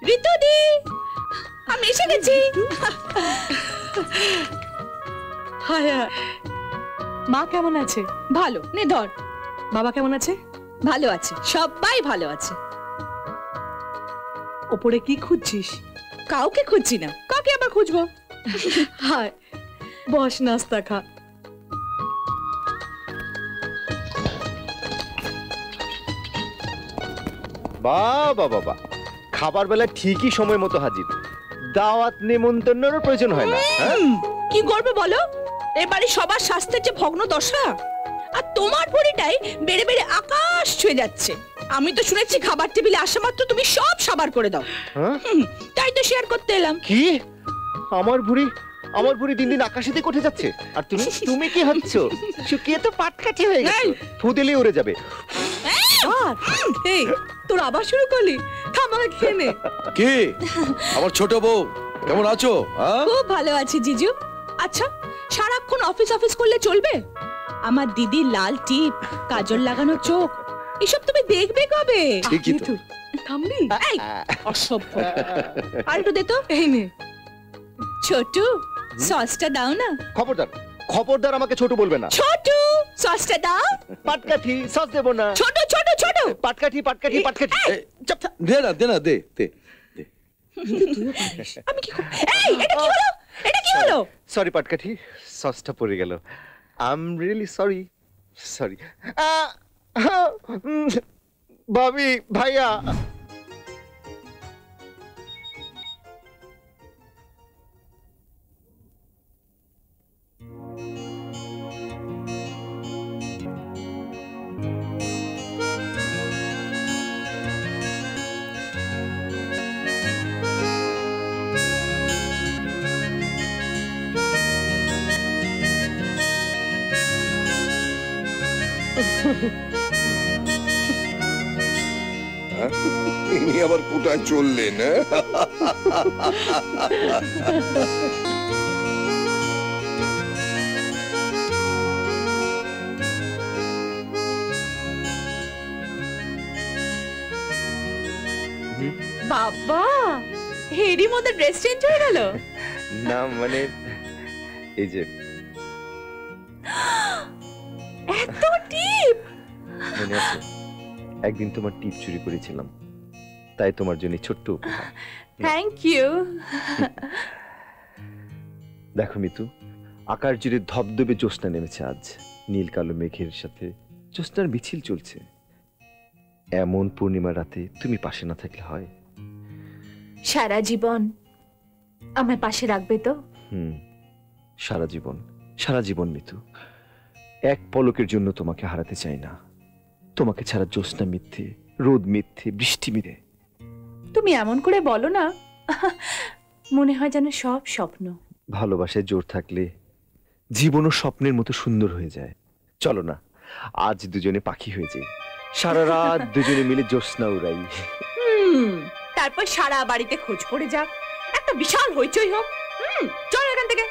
ঋতুদি, আমি এসে গেছি। হায়া, মা কেমন আছে? ভালো, নে ধর। বাবা কেমন আছে? ভালো আছে, সবাই ভালো আছে। ওপরে কি খুঁজছিস? কাউকে খুঁজছি না, কাকে আবার খুঁজবো? হায়, বস নাস্তা খা। বাবা বাবা, খাবার বেলা ঠিকই সময় মতো হাজির। দাওয়াত নেমন্তন্নেরও প্রয়োজন হয় না। কি করবে বলো, এবারে সবার স্বাস্থ্যের যে ভগ্ন দশা, আর তোমার ভুঁড়িটাই বেড়ে বেড়ে আকাশ ছুঁয়ে যাচ্ছে। আমি তো শুনেছি খাবার টেবিলে আসা মাত্র তুমি সব সাবার করে দাও। তাই তো শেয়ার করতে এলাম। কি? আমার ভুঁড়ি দিন দিন আকাশেতে উঠে যাচ্ছে, আর তুমি কি হচ্ছ? শুকিয়ে তো পাটকাঠি হয়ে গেছে, ফু দিলেই উড়ে যাবে। এই, তোর আবার শুরু করলি? থাম, আমাকে খেয়ে নে। কি আমার ছোট বউ, কেমন আছো? খুব ভালো আছি জিজু। আচ্ছা, সারাক্ষণ অফিস করলে চলবে? আমার দিদির লাল টিপ, কাজল লাগানো চোখ, এসব তুমি দেখবে কবে? ঠিকই তো। থামবি? এই অসভ্য, আর একটু দে তো। এই নে। ছোটু, সসটা দাও না। খবরদার আমাকে ছোট বলবে না। ছোটু, সসটা দাও। পাটকাঠি, সস দেব না। ছোট ছোট ছোট পাটকাঠি। দে না দে। আমি কি এই, এটা কি হলো? সরি পাটকাঠি, সসটা পড়ে গেল। I am really sorry. ভাবি, ভাইয়া, ইনি আবার কোথায় চললেন? বাবা, হেডি মধ্যে ড্রেস চেঞ্জ হয়ে গেল। না মানে এই যে এত টিপ। মনে আছে একদিন তোমার টিপ চুরি করেছিলাম, তাই তোমার জন্য ছোট্ট উপহার। Thank you. দেখো মিতু, আকাশ জুড়ে ধবধবে জ্যোৎস্না নেমেছে আজ। নীল কালো মেঘের সাথে জ্যোৎস্নার মিছিল চলছে। এমন পূর্ণিমা রাতে তুমি পাশে না থাকলে হয়? সারা জীবন আমার পাশে রাখবে তো? সারা জীবন মিতু। এক পলকের জন্য তোমাকে হারাতে চাই না। তোমাকে ছাড়া জ্যোৎস্না মিথ্যে, রোদ মিথ্যে, বৃষ্টি মিথ্যে। তুমি এমন করে বলো না, মনে হয় যেন সব স্বপ্ন। ভালোবাসায় জোর থাকলে জীবনও স্বপ্নের মতো সুন্দর হয়ে যায়। চলো না, আজ দুজনে পাখি হয়ে যাই, সারা রাত দুজনে মিলে জ্যোৎস্না উড়াই। তারপর সারা বাড়িতে খোঁজ পড়ে যাক, একটা বিশাল হইচই হোক। চলো এখান থেকে।